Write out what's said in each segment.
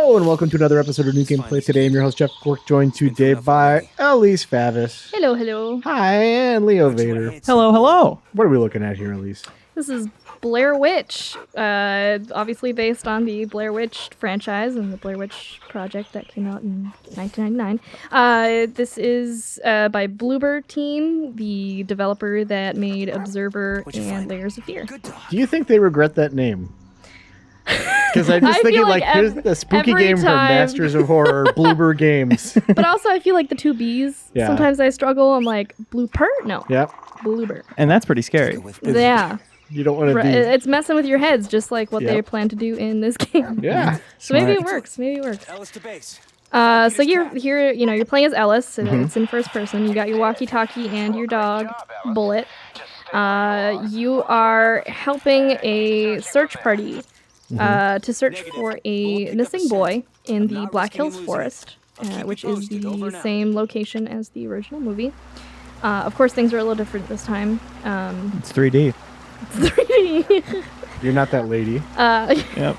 Hello and welcome to another episode of New Gameplay. Today I'm your host Jeff Cork, joined today by Elise Favis. Hello, hello. Hi, and Leo Vader. Hello, hello. What are we looking at here, Elise? This is Blair Witch, obviously based on the Blair Witch franchise and the Blair Witch project that came out in 1999. This is by Bloober Team, the developer that made Observer and Layers of Fear. Do you think they regret that name? Because I'm just thinking, like, here's the spooky game from Masters of Horror, Bloober Games. But also, I feel like the two B's. Yeah. Sometimes I struggle. I'm like, Blooper? No. Yep. Bloober. And that's pretty scary. Yeah. You don't want to be... It's messing with your heads, just like what they Yep. plan to do in this game. Yeah. So maybe it works. Maybe it works. Ellis to base. So you're here, you're playing as Ellis, and it's in first person. You got your walkie-talkie and your dog, Bullet. You are helping a search party to search for a missing boy in the Black Hills Forest, which is the same location as the original movie. Of course, things are a little different this time. It's 3D. It's 3D. You're not that lady. Yep.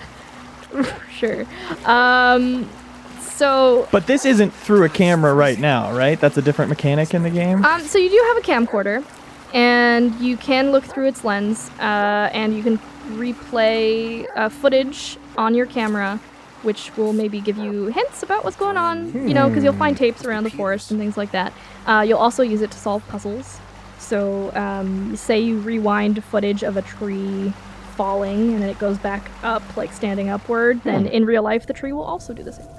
Sure. So But this isn't through a camera right now, right? That's a different mechanic in the game? So you do have a camcorder, and you can look through its lens, and you can replay footage on your camera, which will maybe give you hints about what's going on, because you'll find tapes around the forest and things like that. You'll also use it to solve puzzles. So say you rewind footage of a tree falling, and then it goes back up, like standing upward, then in real life the tree will also do the same thing.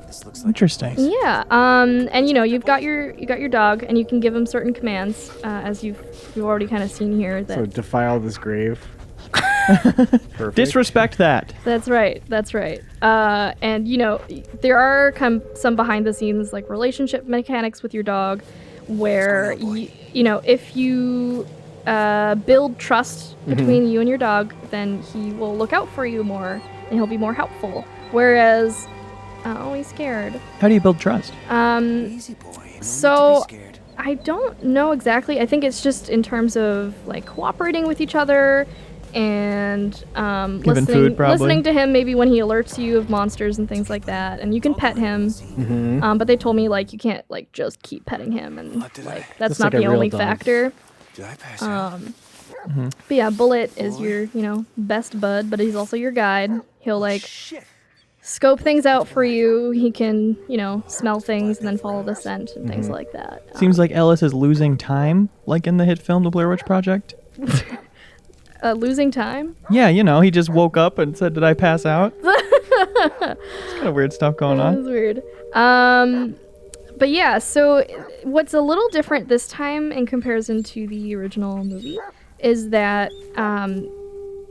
This looks like Interesting. Yeah, and you've got your dog, and you can give him certain commands, as you've already kind of seen here. That So defile this grave. Perfect. Disrespect that. That's right. And there are some behind the scenes like relationship mechanics with your dog, where if you build trust between you and your dog, then he will look out for you more, and he'll be more helpful. Whereas, he's scared. How do you build trust? easy boy. No So- need to be scared. I don't know exactly. I think it's just in terms of like cooperating with each other and Giving food, probably. listening to him maybe when he alerts you of monsters and things like that. And you can pet him, but they told me like you can't like just keep petting him, and What did I- like that's That's not like a the real only dog. factor. Did I pass out? But yeah, Bullet is your best bud, but he's also your guide. He'll like Shit. scope things out for you. He can smell things and then follow the scent and things like that. Seems like Ellis is losing time, like in the hit film The Blair Witch Project. Losing time. Yeah, he just woke up and said, "Did I pass out?" It's kind of weird stuff going That on. was weird. But yeah, so what's a little different this time in comparison to the original movie is that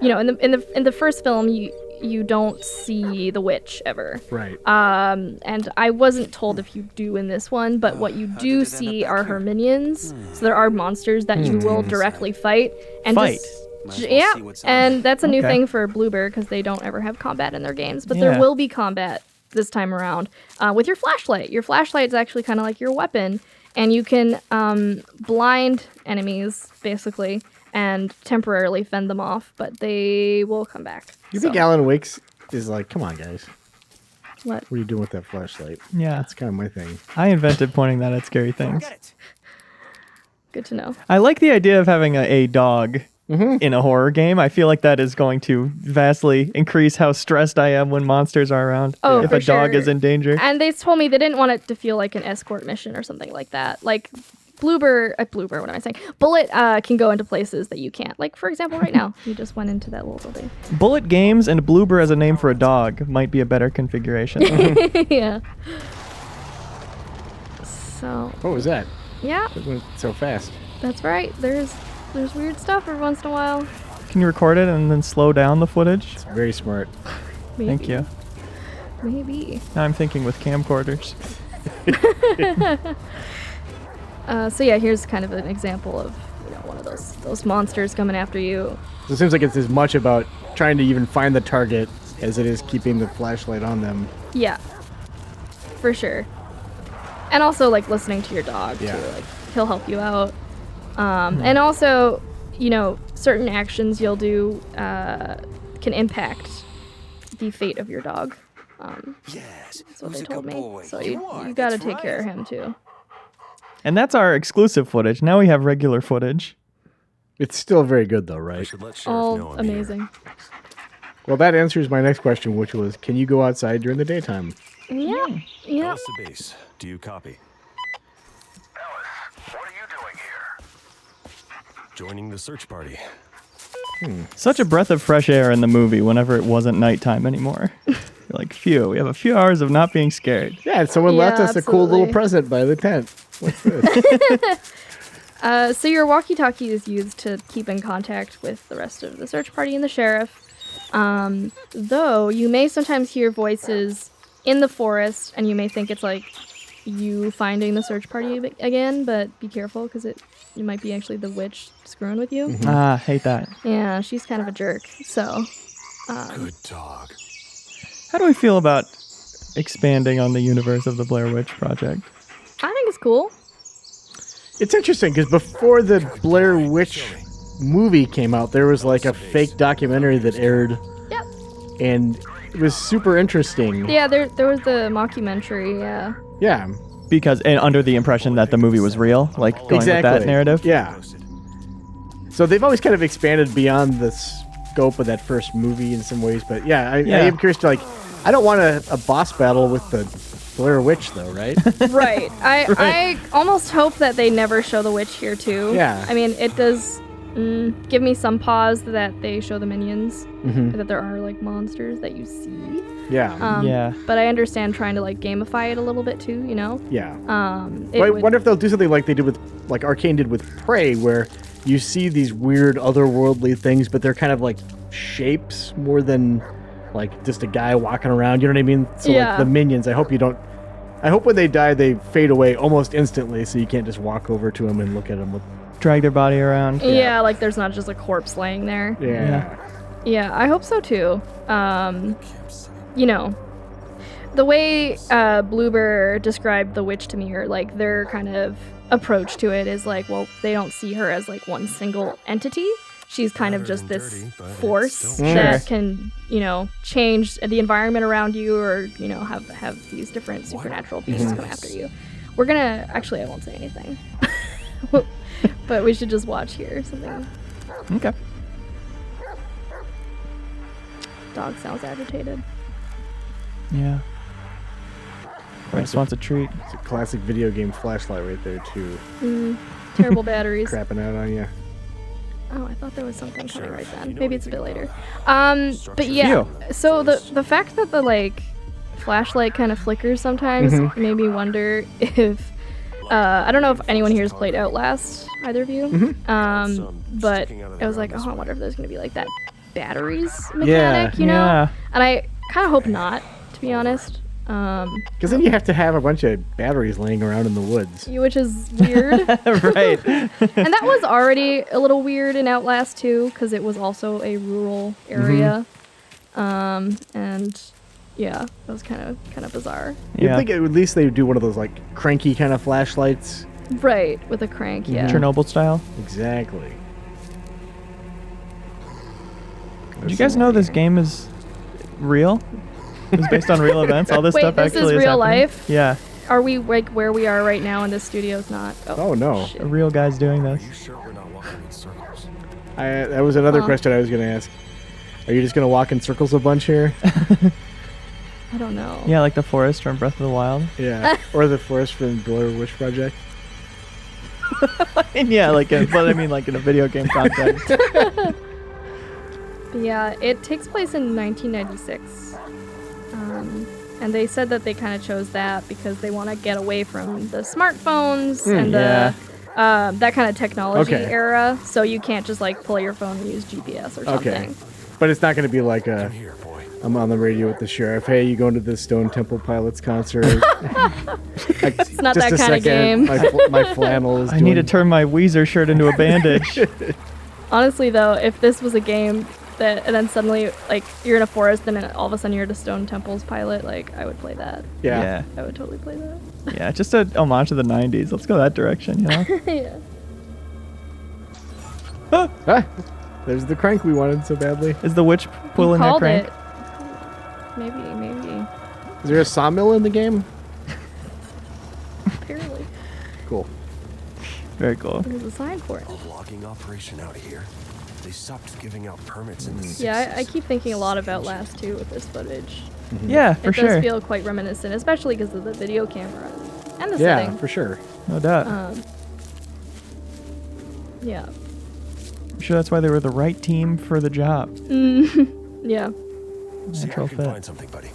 in the first film you don't see the witch ever. Right. And I wasn't told if you do in this one, but what you do see are her minions. So there are monsters that you will directly fight. And Fight? Might as well yeah, see what's and that's a new Okay. thing for Bloober because they don't ever have combat in their games. But Yeah. there will be combat this time around with your flashlight. Your flashlight is actually kind of like your weapon, and you can blind enemies basically and temporarily fend them off, but they will come back. You think Alan Wakes is like, come on, guys. What? What are you doing with that flashlight? Yeah. That's kind of my thing. I invented pointing that at scary things. Got it. Good to know. I like the idea of having a dog in a horror game. I feel like that is going to vastly increase how stressed I am when monsters are around. Oh, if for a dog sure. is in danger. And they told me they didn't want it to feel like an escort mission or something like that. Like Bloober, what am I saying? Bullet can go into places that you can't. Like, for example, right now, you just went into that little building. Bullet Games and Bloober as a name for a dog might be a better configuration. Yeah. So, What was that? yeah, It went so fast. that's right. There's weird stuff every once in a while. Can you record it and then slow down the footage? It's very smart. Maybe. Thank you. Maybe. Now I'm thinking with camcorders. So yeah, here's kind of an example of one of those monsters coming after you. So it seems like it's as much about trying to even find the target as it is keeping the flashlight on them. Yeah, for sure. And also like listening to your dog Yeah. too. Like he'll help you out. And also, certain actions you'll do can impact the fate of your dog. Yes. That's what who's they a told good me. boy? So You you are, got to that's take care of right. him too. And that's our exclusive footage. Now we have regular footage. It's still very good though, I right? should let Sheriff know All I'm here. amazing. Well, that answers my next question, which was, can you go outside during the daytime? Yeah. Yeah. Alice to base. Do you copy? Alice, what are you doing here? Joining the search party. Such a breath of fresh air in the movie whenever it wasn't nighttime anymore. You're like, phew, we have a few hours of not being scared. Yeah, and someone left Yeah, us a cool little absolutely. present by the tent. What's this? So your walkie-talkie is used to keep in contact with the rest of the search party and the sheriff. Though you may sometimes hear voices in the forest, and you may think it's like you finding the search party again, but be careful because it might be actually the witch screwing with you. Ah, hate that. Yeah, she's kind of a jerk. So Good dog. How do we feel about expanding on the universe of the Blair Witch Project? I think it's cool. It's interesting because before the Blair Witch movie came out, there was like a fake documentary that aired, Yep. and it was super interesting. Yeah, there was the mockumentary. Yeah. Yeah, Because, and under the impression that the movie was real, like going with exactly. that narrative. Yeah. So they've always kind of expanded beyond the scope of that first movie in some ways, but yeah, I am curious to like. I don't want a boss battle with the Blair Witch though, right? Right. I almost hope that they never show the witch here too. Yeah. I mean, it does give me some pause that they show the minions, that there are like monsters that you see. Yeah. Yeah. But I understand trying to like gamify it a little bit too, you know? Yeah. It I would- wonder if they'll do something like they did with, like Arcane did with Prey, where you see these weird otherworldly things, but they're kind of like shapes more than like just a guy walking around. You know what I mean? So Yeah. like the minions, I hope when they die, they fade away almost instantly, so you can't just walk over to them and look at them with. Drag their body around. yeah, like there's not just a corpse laying there. Yeah. Yeah, I hope so too. You know, the way Bloober described the witch to me, or like their kind of approach to it is like, well, they don't see her as like one single entity. She's kind of Better just than this dirty, but it's force still that Sure. can, you know, change the environment around you, or you know, have these different supernatural beings come after you. We're gonna actually, I won't say anything, but we should just watch here something. Okay. Dog sounds agitated. Yeah. Or just wants a treat. It's a classic video game flashlight right there too, Terrible batteries. crapping out on you. Oh, I thought there was something coming right Sheriff, then. you know Maybe it's a bit anything later. about But yeah. Phew. So the fact that the like flashlight kind of flickers sometimes made me wonder if I don't know if anyone here has played Outlast, either of you. But I was like, oh, I wonder if there's gonna be like that batteries mechanic, you know? Yeah. And I kind of hope not, to be honest. Because then you have to have a bunch of batteries laying around in the woods. Which is weird. Right. And that was already a little weird in Outlast 2 because it was also a rural area. And yeah, that was kind of bizarre. You'd Yeah. think at least they would do one of those like cranky kind of flashlights. Right, with a crank, yeah. Chernobyl style. Exactly. Did you guys know this game is real? It's based on real events. All this Wait, stuff this actually is is real happening. life? Yeah. Are we like where we are right now in this studio's not? Oh, no. shit. A real guy's doing this. Are you sure we're not walking in circles? That was another question I was going to ask. Are you just going to walk in circles a bunch here? I don't know. Yeah, like the forest from Breath of the Wild. Yeah. Or the forest from Blair Witch Project? Yeah, like, but I mean, like in a video game context. But yeah, it takes place in 1996. And they said that they kind of chose that because they want to get away from the smartphones and yeah. that kind of technology Okay. era. So you can't just like pull your phone and use GPS or something. Okay. But it's not going to be like Come here, boy. I'm on the radio with the sheriff. Hey, you going to the Stone Temple Pilots concert? It's not that kinda game. My flannel is I need to doing- turn my Weezer shirt into a bandage. Honestly, though, if this was a game that, and then suddenly, like, you're in a forest and then all of a sudden you're the Stone Temple's pilot, like, I would play that. Yeah. I would totally play that. Yeah, just a homage to the 90s. Let's go that direction, you know? Yeah. Ah, there's the crank we wanted so badly. Is the witch pulling that Called crank? it. Maybe. Is there a sawmill in the game? Apparently. Cool. Very cool. There's a sign for it. A logging operation out here. They stopped giving out permits in the 60s. Yeah, I keep thinking a lot of Outlast 2 with this footage. Yeah, for It sure. does feel quite reminiscent, especially because of the video camera and the Yeah, setting. for sure. No doubt. Yeah. I'm sure that's why they were the right team for the job. Yeah. See if Natural you can fit. find something, buddy.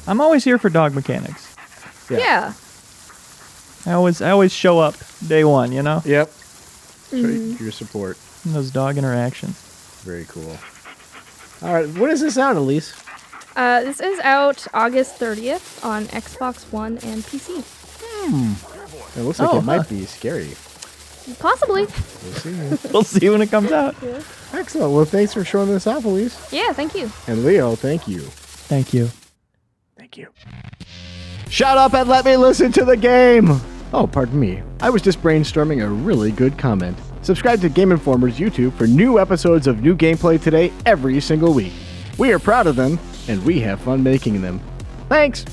I'm always here for dog mechanics. Yeah. I always show up day one, you know? Yep. Show your support. And those dog interactions. Very cool. All right, when is this out, Elise? This is out August 30th on Xbox One and PC. It looks like Oh, it might huh. be scary. Possibly. We'll see. We'll see when it comes out. Excellent. Well, thanks for showing this off, Elise. Yeah, thank you. And Leo, thank you. Thank you. Thank you. Shut up and let me listen to the game! Oh, pardon me. I was just brainstorming a really good comment. Subscribe to Game Informer's YouTube for new episodes of new gameplay today every single week. We are proud of them, and we have fun making them. Thanks!